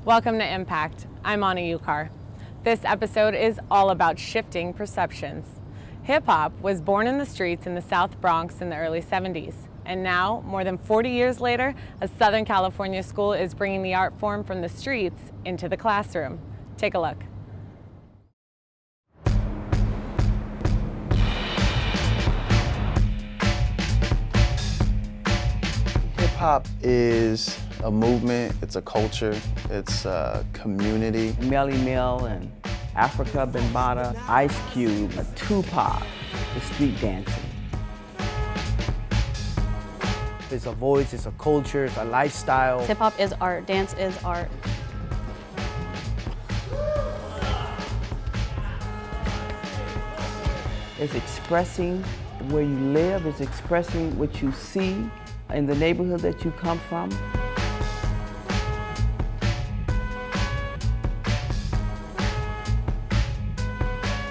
Welcome to Impact. I'm Anna Ukar. This episode is all about shifting perceptions. Hip-hop was born in the streets in the South Bronx in the early 70s. And now, more than 40 years later, a Southern California school is bringing the art form from the streets into the classroom. Take a look. Hip-hop is a movement, it's a culture, it's a community. Melly Mel and Africa Bambaataa, Ice Cube, Tupac, the street dancing. It's a voice, it's a culture, it's a lifestyle. Hip-hop is art, dance is art. It's expressing where you live, it's expressing what you see in the neighborhood that you come from.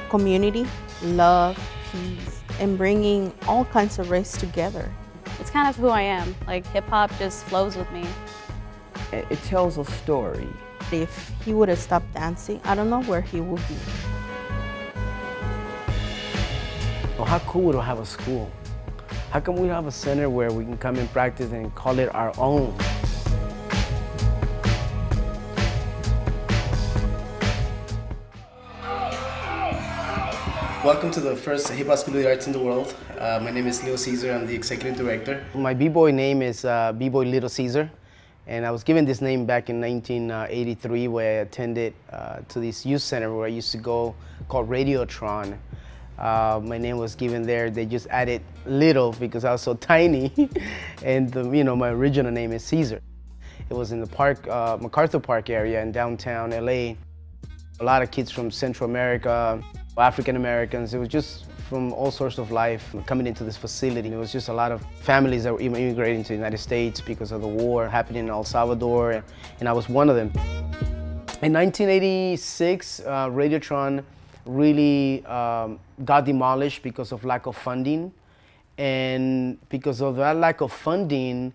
Community, love, peace, and bringing all kinds of race together. It's kind of who I am. Like hip-hop just flows with me. It tells a story. If he would have stopped dancing, I don't know where he would be. Well, how cool would it have a school? How come we don't have a center where we can come and practice and call it our own? Welcome to the first hip-hop school of the arts in the world. My name is Leo Caesar, I'm the executive director. My b-boy name is b-boy Little Caesar, and I was given this name back in 1983 where I attended to this youth center where I used to go called Radiotron. My name was given there. They just added Little because I was so tiny, and my original name is Caesar. It was in the park, MacArthur Park area in downtown LA. A lot of kids from Central America, African Americans. It was just from all sorts of life coming into this facility. It was just a lot of families that were immigrating to the United States because of the war happening in El Salvador, and I was one of them. In 1986, Radiotron really got demolished because of lack of funding. And because of that lack of funding,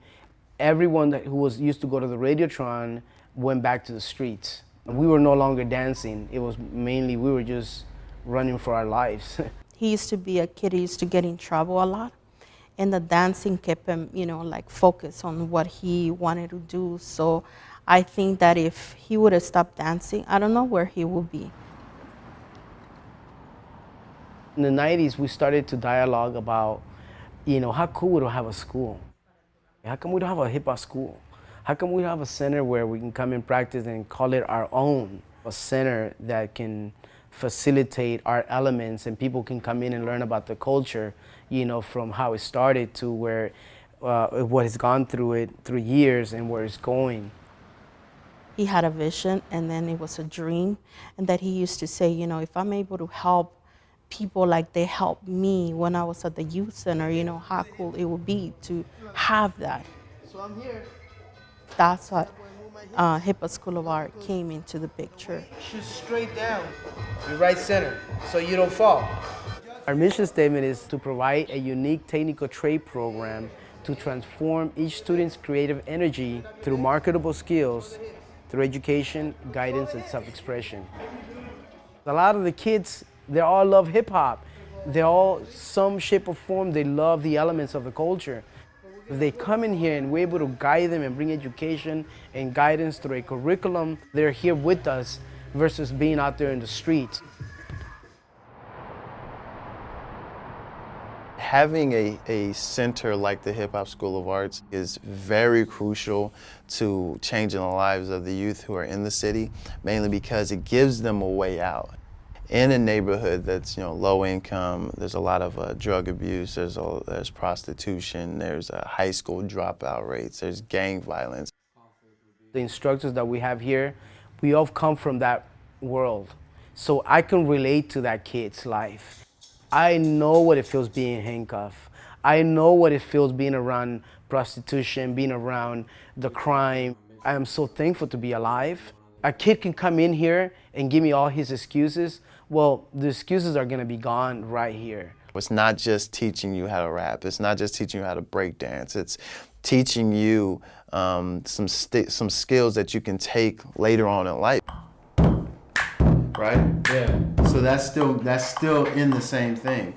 everyone who was used to go to the Radiotron went back to the streets. We were no longer dancing. It was mainly, we were just running for our lives. He used to be a kid who used to get in trouble a lot. And the dancing kept him, focused on what he wanted to do. So I think that if he would have stopped dancing, I don't know where he would be. In the 90s, we started to dialogue about, how cool would it have a school? How come we don't have a hip-hop school? How come we don't have a center where we can come and practice and call it our own? A center that can facilitate our elements and people can come in and learn about the culture, from how it started to where, what has gone through years and where it's going. He had a vision, and then it was a dream, and that he used to say, if I'm able to help people like they helped me when I was at the youth center, how cool it would be to have that. So I'm here. That's what Hip-Hop School of Art came into the picture. Shoot straight down. Your right center, so you don't fall. Our mission statement is to provide a unique technical trade program to transform each student's creative energy through marketable skills, through education, guidance, and self-expression. A lot of the kids, they all love hip-hop. They all, some shape or form, they love the elements of the culture. If they come in here and we're able to guide them and bring education and guidance through a curriculum, they're here with us versus being out there in the streets. Having a center like the Hip Hop School of Arts is very crucial to changing the lives of the youth who are in the city, mainly because it gives them a way out. In a neighborhood that's low income, there's a lot of drug abuse, there's prostitution, there's high school dropout rates, there's gang violence. The instructors that we have here, we all come from that world. So I can relate to that kid's life. I know what it feels being handcuffed. I know what it feels being around prostitution, being around the crime. I am so thankful to be alive. A kid can come in here and give me all his excuses. Well, the excuses are gonna be gone right here. It's not just teaching you how to rap. It's not just teaching you how to break dance. It's teaching you some skills that you can take later on in life. Right? Yeah. So that's still in the same thing.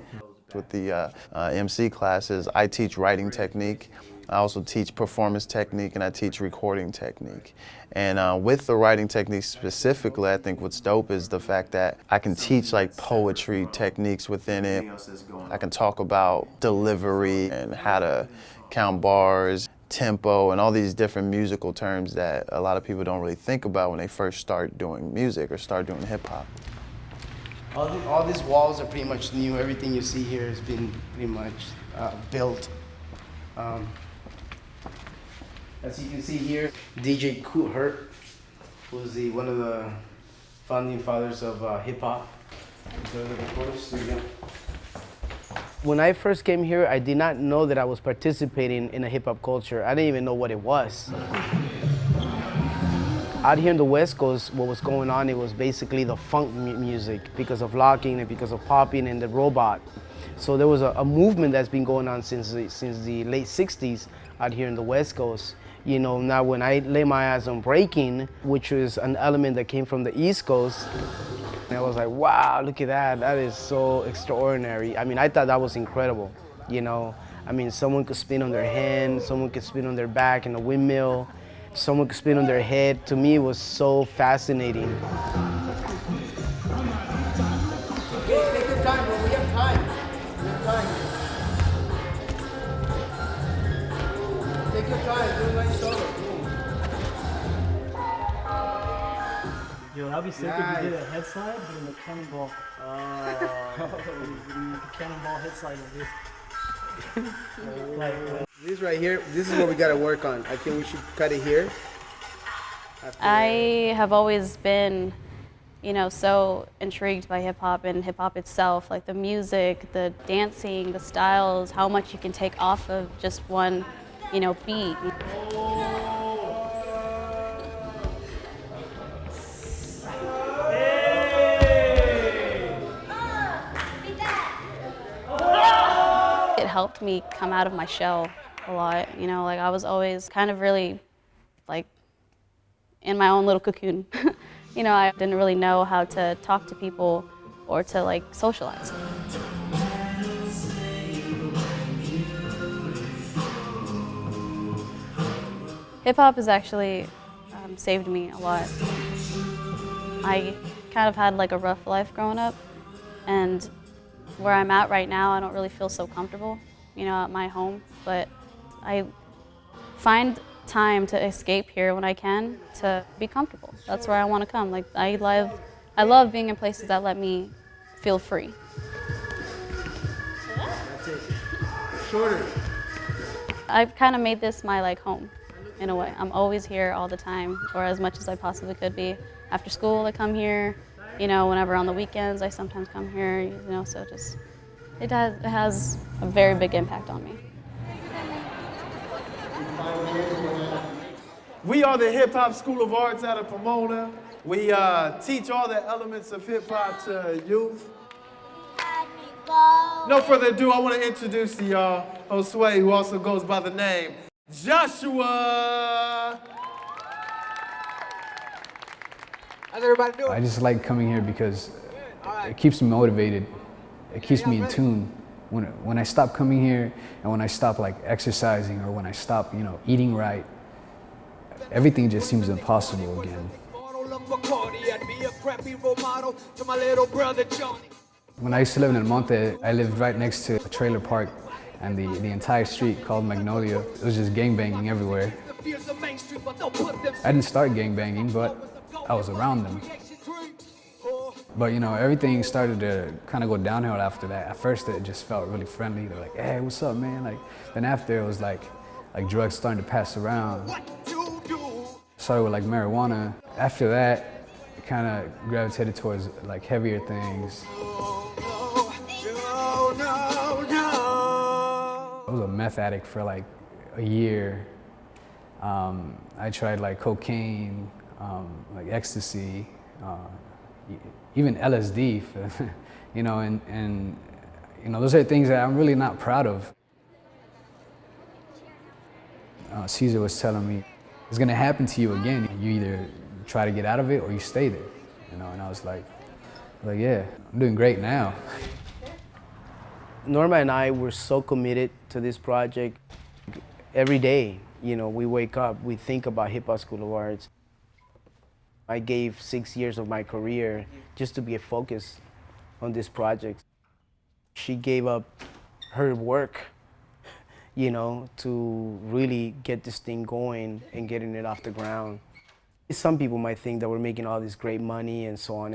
With the MC classes, I teach writing technique. I also teach performance technique, and I teach recording technique. And with the writing technique specifically, I think what's dope is the fact that I can teach like poetry techniques within it. I can talk about delivery and how to count bars, tempo, and all these different musical terms that a lot of people don't really think about when they first start doing music or start doing hip hop. All these walls are pretty much new. Everything you see here has been pretty much built. As you can see here, DJ Kool Herc, who's one of the founding fathers of hip hop. When I first came here, I did not know that I was participating in a hip hop culture. I didn't even know what it was. Out here in the West Coast, what was going on, it was basically the funk music because of locking and because of popping and the robot. So there was a movement that's been going on since the late 60s out here in the West Coast. You know, now when I lay my eyes on breaking, which was an element that came from the East Coast, and I was like, wow, look at that. That is so extraordinary. I mean, I thought that was incredible, you know. I mean, someone could spin on their hand, someone could spin on their back in a windmill, someone could spin on their head. To me, it was so fascinating. Okay, take your time, bro. We have time. We have time. Take your time. Do a nice solo. Yo, that'd be sick if you did a head slide, but in the cannonball. The cannonball head slide like this. This right here, this is what we gotta work on. I think we should cut it here. I have always been, you know, so intrigued by hip hop and hip hop itself, like the music, the dancing, the styles, how much you can take off of just one, you know, beat. It helped me come out of my shell a lot, you know, like I was always kind of really like in my own little cocoon. You know, I didn't really know how to talk to people or to like socialize. Hip hop has actually saved me a lot. I kind of had like a rough life growing up, and where I'm at right now, I don't really feel so comfortable, you know, at my home, but I find time to escape here when I can to be comfortable. That's where I want to come. Like I love being in places that let me feel free. That's it. Shorter. I've kind of made this my like home in a way. I'm always here all the time, or as much as I possibly could be. After school, I come here. You know, whenever on the weekends, I sometimes come here. You know, so just it has a very big impact on me. We are the Hip Hop School of Arts out of Pomona. We teach all the elements of hip hop to youth. No further ado, I want to introduce to y'all Josue, who also goes by the name Joshua. How's everybody doing? I just like coming here because it keeps me motivated. It keeps me in tune. When I stop coming here and when I stop like exercising or when I stop, you know, eating right, everything just seems impossible again. When I used to live in El Monte, I lived right next to a trailer park, and the entire street called Magnolia, it was just gangbanging everywhere. I didn't start gangbanging, but I was around them. But you know, everything started to kind of go downhill after that. At first it just felt really friendly. They're like, hey, what's up, man? Like, then after it was like drugs starting to pass around. Started with like marijuana. After that, it kind of gravitated towards like heavier things. I was a meth addict for like a year. I tried like cocaine, like ecstasy, even LSD, you know, and you know, those are things that I'm really not proud of. Caesar was telling me, it's gonna happen to you again. You either try to get out of it or you stay there, you know. And I was like, yeah, I'm doing great now. Norma and I were so committed to this project. Every day, you know, we wake up, we think about Hip Hop School of Arts. I gave 6 years of my career just to be focused on this project. She gave up her work, you know, to really get this thing going and getting it off the ground. Some people might think that we're making all this great money and so on,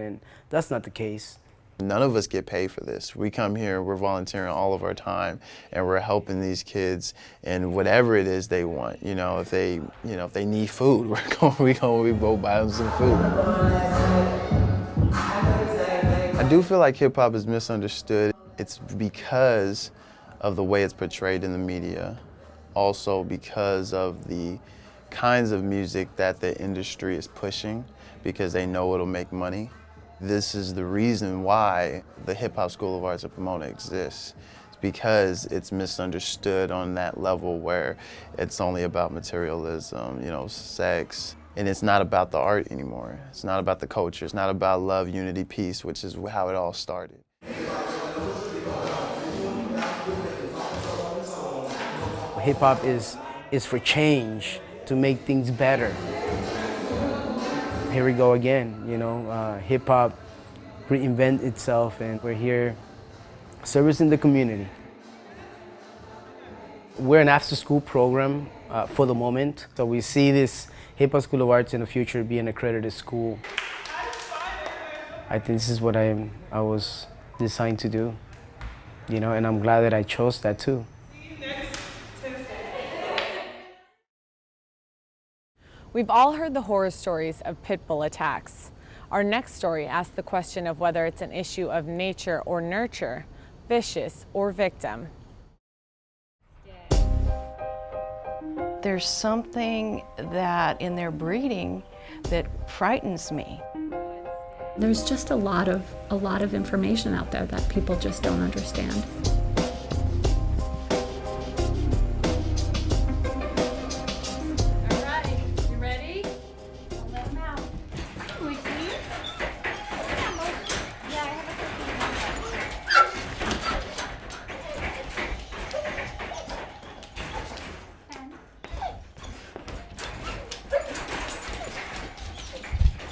and that's not the case. None of us get paid for this. We come here, we're volunteering all of our time, and we're helping these kids in whatever it is they want. You know, if they need food, we go buy them some food. I do feel like hip hop is misunderstood. It's because of the way it's portrayed in the media, also because of the kinds of music that the industry is pushing, because they know it'll make money. This is the reason why the Hip Hop School of Arts at Pomona exists. It's because it's misunderstood on that level where it's only about materialism, you know, sex, and it's not about the art anymore. It's not about the culture. It's not about love, unity, peace, which is how it all started. Hip hop is for change, to make things better. Here we go again, you know, hip hop reinvent itself, and we're here servicing the community. We're an after-school program for the moment, so we see this Hip Hop School of Arts in the future be an accredited school. I think this is what I was designed to do, you know, and I'm glad that I chose that too. We've all heard the horror stories of pit bull attacks. Our next story asks the question of whether it's an issue of nature or nurture, vicious or victim. There's something that in their breeding that frightens me. There's just a lot of information out there that people just don't understand.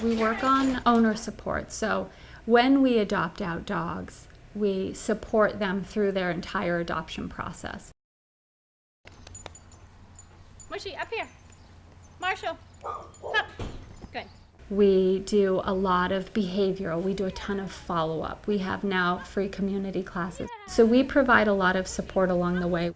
We work on owner support, so when we adopt out dogs, we support them through their entire adoption process. Mushy, up here. Marshall, up. Good. We do a lot of behavioral, we do a ton of follow-up. We have now free community classes. So we provide a lot of support along the way.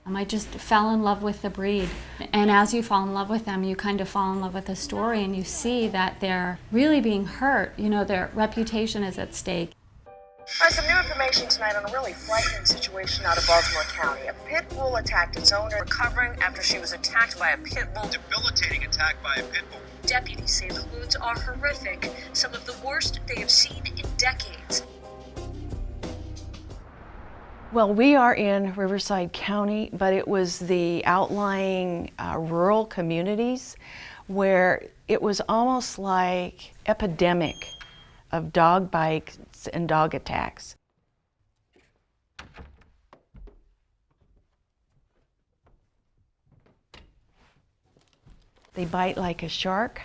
I just fell in love with the breed. And as you fall in love with them, you kind of fall in love with the story, and you see that they're really being hurt. You know, their reputation is at stake. All right, some new information tonight on a really frightening situation out of Baltimore County. A pit bull attacked its owner, recovering after she was attacked by a pit bull. Debilitating attack by a pit bull. Deputies say the wounds are horrific, some of the worst they have seen in decades. Well, we are in Riverside County, but it was the outlying rural communities where it was almost like epidemic of dog bites and dog attacks. They bite like a shark,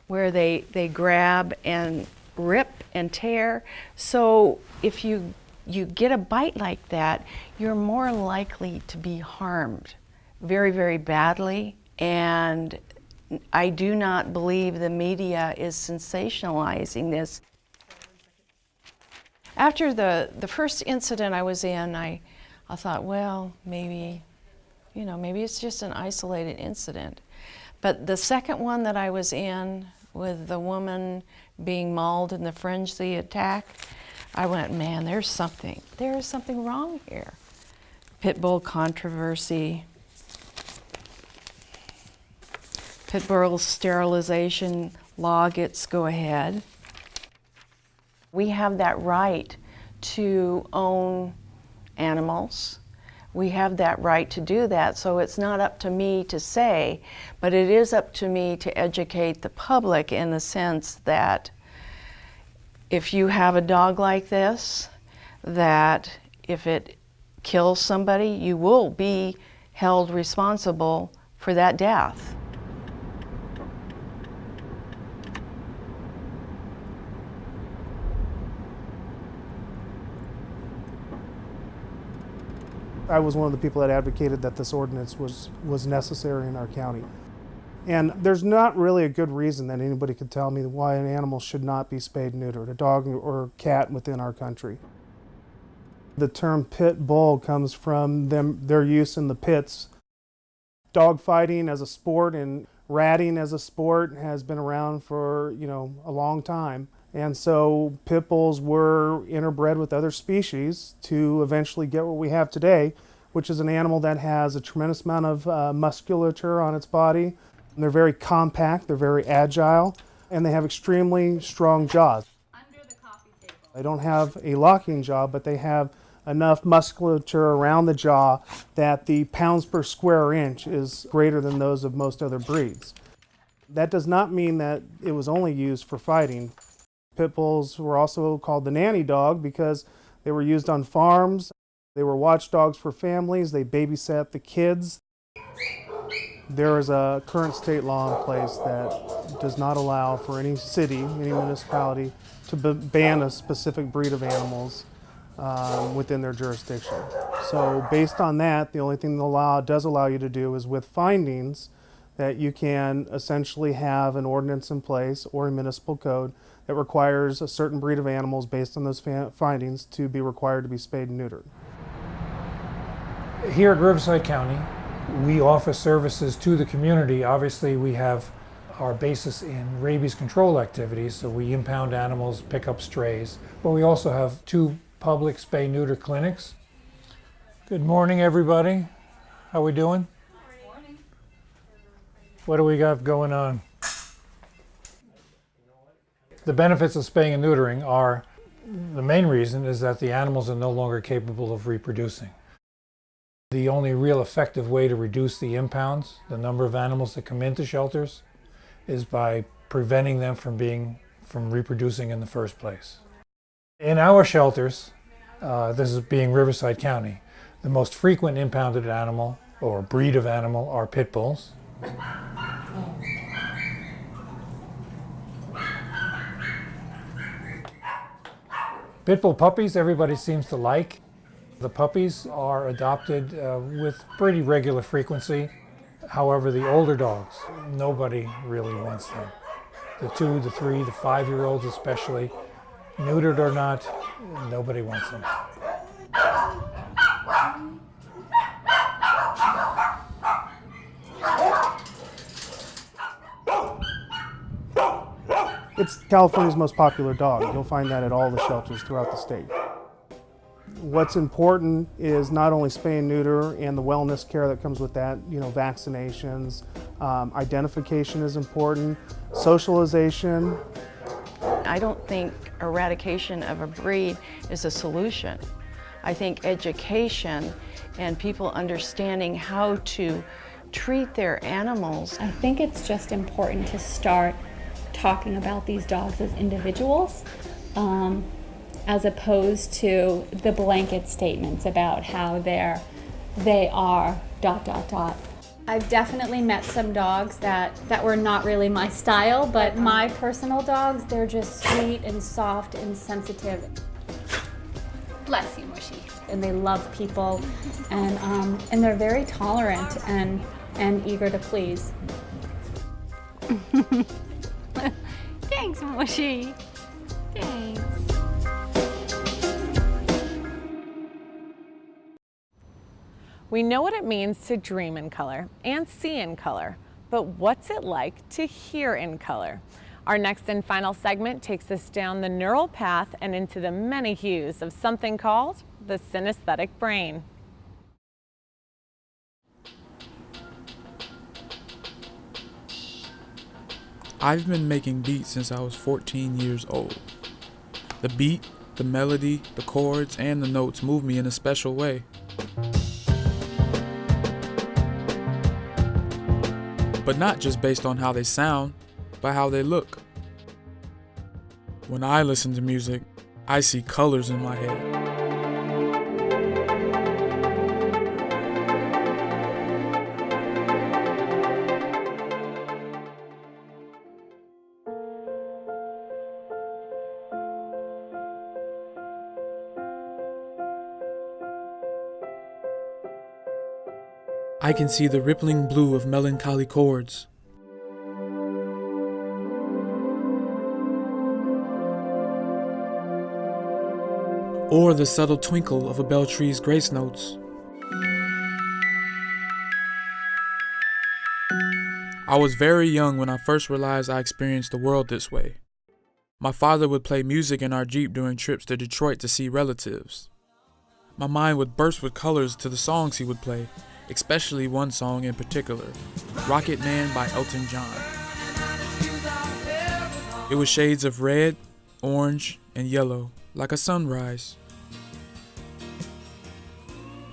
where they grab and rip and tear. So if you get a bite like that, you're more likely to be harmed very, very badly. And I do not believe the media is sensationalizing this. After the first incident I was in, I thought, well, maybe it's just an isolated incident. But the second one that I was in, with the woman being mauled in the frenzy attack, I went, man, there is something wrong here. Pit bull controversy, pit bull sterilization law gets go ahead. We have that right to own animals. We have that right to do that, so it's not up to me to say, but it is up to me to educate the public in the sense that if you have a dog like this, that if it kills somebody, you will be held responsible for that death. I was one of the people that advocated that this ordinance was necessary in our county. And there's not really a good reason that anybody could tell me why an animal should not be spayed and neutered, a dog or cat within our country. The term pit bull comes from their use in the pits. Dog fighting as a sport and ratting as a sport has been around for, a long time. And so pit bulls were interbred with other species to eventually get what we have today, which is an animal that has a tremendous amount of musculature on its body. And they're very compact, they're very agile, and they have extremely strong jaws. They don't have a locking jaw, but they have enough musculature around the jaw that the pounds per square inch is greater than those of most other breeds. That does not mean that it was only used for fighting. Pit bulls were also called the nanny dog because they were used on farms. They were watchdogs for families. They babysat the kids. There is a current state law in place that does not allow for any city, any municipality, to ban a specific breed of animals within their jurisdiction. So based on that, the only thing the law does allow you to do is with findings that you can essentially have an ordinance in place or a municipal code that requires a certain breed of animals based on those findings to be required to be spayed and neutered. Here at Riverside County, we offer services to the community. Obviously, we have our basis in rabies control activities, so we impound animals, pick up strays, but we also have 2 public spay-neuter clinics. Good morning, everybody. How we doing? Good morning. What do we got going on? The benefits of spaying and neutering are, the main reason is that the animals are no longer capable of reproducing. The only real effective way to reduce the impounds, the number of animals that come into shelters, is by preventing them from reproducing in the first place. In our shelters, this is being Riverside County, the most frequent impounded animal or breed of animal are pit bulls. Pit bull puppies everybody seems to like. The puppies are adopted with pretty regular frequency. However, the older dogs, nobody really wants them. The 2, the 3, the 5-year-olds especially, neutered or not, nobody wants them. It's California's most popular dog. You'll find that at all the shelters throughout the state. What's important is not only spay and neuter and the wellness care that comes with that, vaccinations, identification is important, socialization. I don't think eradication of a breed is a solution. I think education and people understanding how to treat their animals. I think it's just important to start talking about these dogs as individuals, as opposed to the blanket statements about how they are ... I've definitely met some dogs that were not really my style, but my personal dogs, they're just sweet and soft and sensitive. Bless you, Mushy. And they love people, and they're very tolerant and eager to please. Thanks, Mushy. Thanks. We know what it means to dream in color and see in color, but what's it like to hear in color? Our next and final segment takes us down the neural path and into the many hues of something called the synesthetic brain. I've been making beats since I was 14 years old. The beat The melody, the chords, and the notes move me in a special way. But not just based on how they sound, but how they look. When I listen to music, I see colors in my head. I can see the rippling blue of melancholy chords, or the subtle twinkle of a bell tree's grace notes. I was very young when I first realized I experienced the world this way. My father would play music in our Jeep during trips to Detroit to see relatives. My mind would burst with colors to the songs he would play, especially one song in particular, Rocket Man by Elton John. It was shades of red, orange, and yellow, like a sunrise.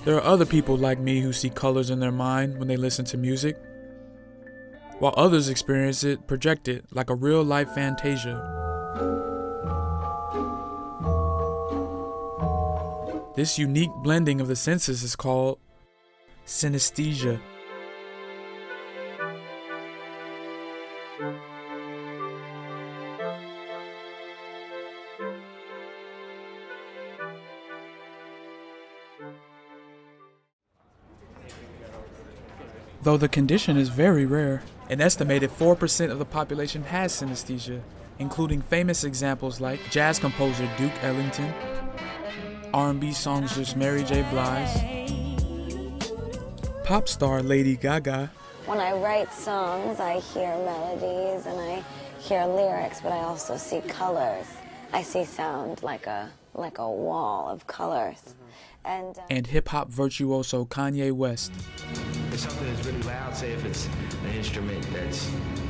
There are other people like me who see colors in their mind when they listen to music, while others experience it projected like a real-life fantasia. This unique blending of the senses is called synesthesia. Though the condition is very rare, an estimated 4% of the population has synesthesia, including famous examples like jazz composer Duke Ellington, R&B songstress Mary J. Blige, pop star Lady Gaga. When I write songs, I hear melodies and I hear lyrics, but I also see colors. I see sound like a wall of colors. And hip-hop virtuoso Kanye West. If something is really loud, say if it's an instrument that's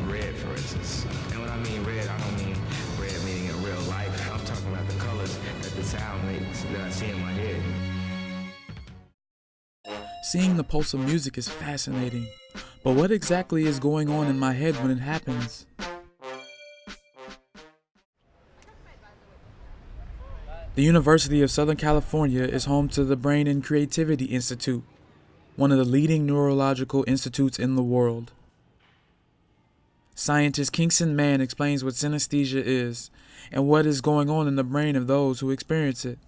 red, for instance. And when I mean red, I don't mean red meaning in real life. I'm talking about the colors that the sound makes that I see in my head. Seeing the pulse of music is fascinating, but what exactly is going on in my head when it happens? The University of Southern California is home to the Brain and Creativity Institute, one of the leading neurological institutes in the world. Scientist Kingston Mann explains what synesthesia is and what is going on in the brain of those who experience it.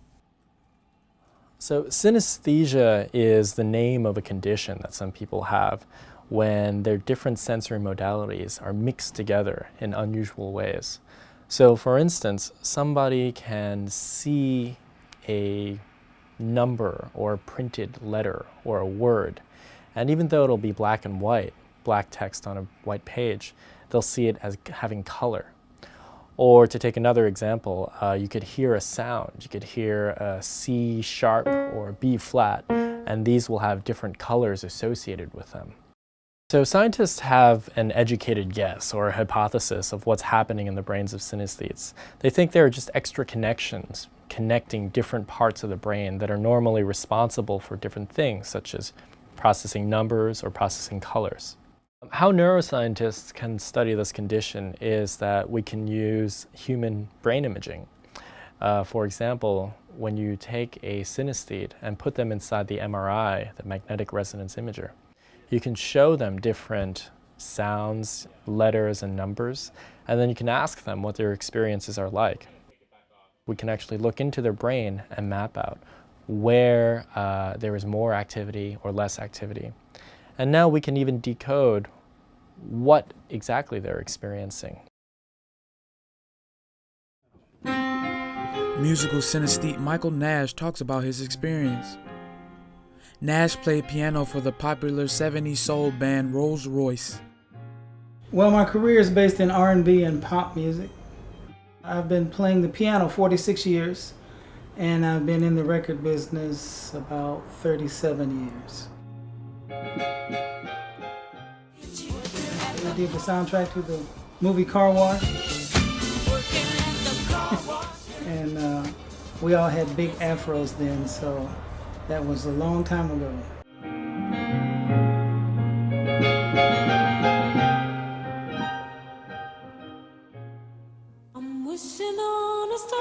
So synesthesia is the name of a condition that some people have when their different sensory modalities are mixed together in unusual ways. So for instance, somebody can see a number or a printed letter or a word, and even though it'll be black and white, black text on a white page, they'll see it as having color. Or to take another example, you could hear a sound. You could hear a C sharp or a B flat, and these will have different colors associated with them. So scientists have an educated guess or a hypothesis of what's happening in the brains of synesthetes. They think there are just extra connections connecting different parts of the brain that are normally responsible for different things, such as processing numbers or processing colors. How neuroscientists can study this condition is that we can use human brain imaging. For example, when you take a synesthete and put them inside the MRI, the magnetic resonance imager, you can show them different sounds, letters, and numbers, and then you can ask them what their experiences are like. We can actually look into their brain and map out where there is more activity or less activity. And now we can even decode what exactly they're experiencing. Musical synesthete Michael Nash talks about his experience. Nash played piano for the popular 70s soul band Rolls Royce. Well, my career is based in R&B and pop music. I've been playing the piano 46 years, and I've been in the record business about 37 years. I did the soundtrack to the movie Car Wash. And We all had big afros then, so that was a long time ago. I'm wishing on a star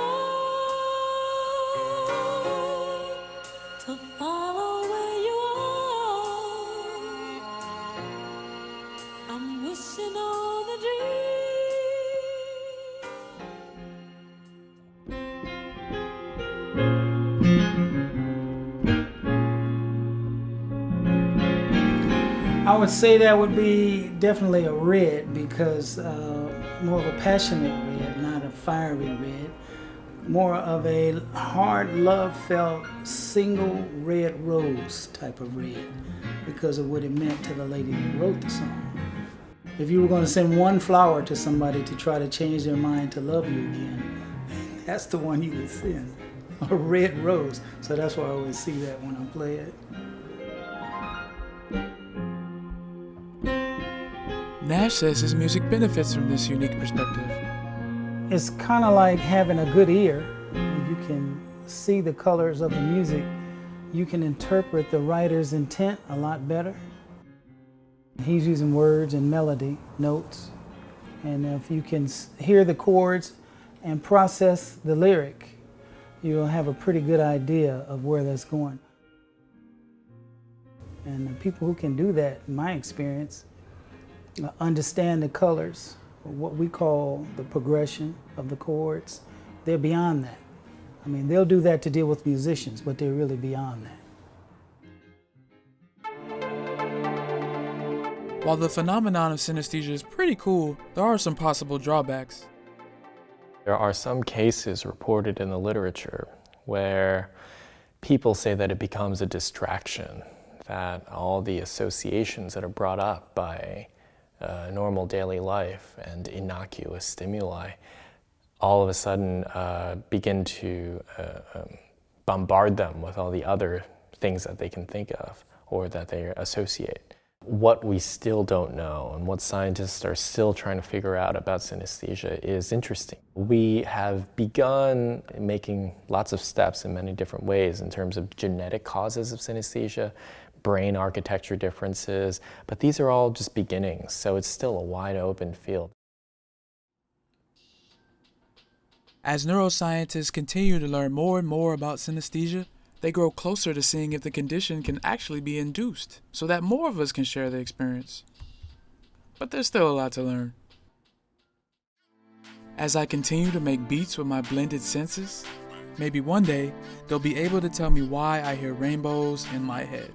to follow where you are. I'm wishing on a dream. I would say that would be definitely a red, because more of a passionate red, not a fiery red. More of a hard love felt single red rose type of red, because of what it meant to the lady that wrote the song. If you were going to send one flower to somebody to try to change their mind to love you again, that's the one you would send, a red rose. So that's why I always see that when I play it. Nash says his music benefits from this unique perspective. It's kind of like having a good ear. You can see the colors of the music. You can interpret the writer's intent a lot better. He's using words and melody, notes. And if you can hear the chords and process the lyric, you'll have a pretty good idea of where that's going. And the people who can do that, in my experience, understand the colors, what we call the progression of the chords. They're beyond that. I mean, they'll do that to deal with musicians, but they're really beyond that. While the phenomenon of synesthesia is pretty cool, there are some possible drawbacks. There are some cases reported in the literature where people say that it becomes a distraction, that all the associations that are brought up by normal daily life and innocuous stimuli all of a sudden begin to bombard them with all the other things that they can think of or that they associate. What we still don't know and what scientists are still trying to figure out about synesthesia is interesting. We have begun making lots of steps in many different ways in terms of genetic causes of synesthesia, brain architecture differences, but these are all just beginnings, so it's still a wide open field. As neuroscientists continue to learn more and more about synesthesia, they grow closer to seeing if the condition can actually be induced, so that more of us can share the experience. But there's still a lot to learn. As I continue to make beats with my blended senses, maybe one day they'll be able to tell me why I hear rainbows in my head.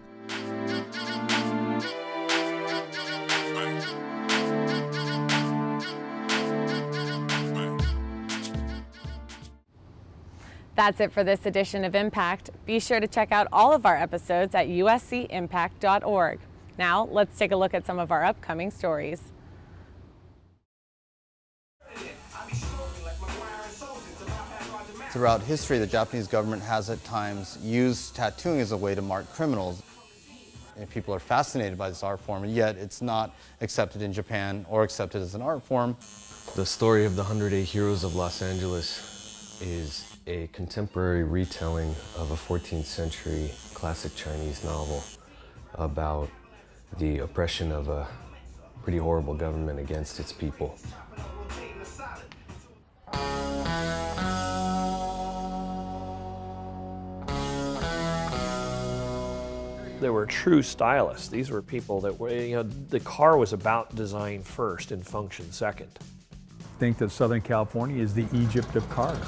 That's it for this edition of Impact. Be sure to check out all of our episodes at uscimpact.org. Now, let's take a look at some of our upcoming stories. Throughout history, the Japanese government has at times used tattooing as a way to mark criminals. And people are fascinated by this art form, and yet it's not accepted in Japan or accepted as an art form. The story of the 108 Heroes of Los Angeles is a contemporary retelling of a 14th century classic Chinese novel about the oppression of a pretty horrible government against its people. They were true stylists. These were people that were, the car was about design first and function second. I think that Southern California is the Egypt of cars.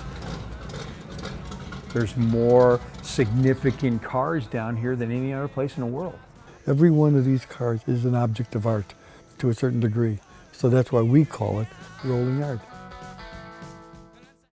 There's more significant cars down here than any other place in the world. Every one of these cars is an object of art to a certain degree. So that's why we call it rolling art.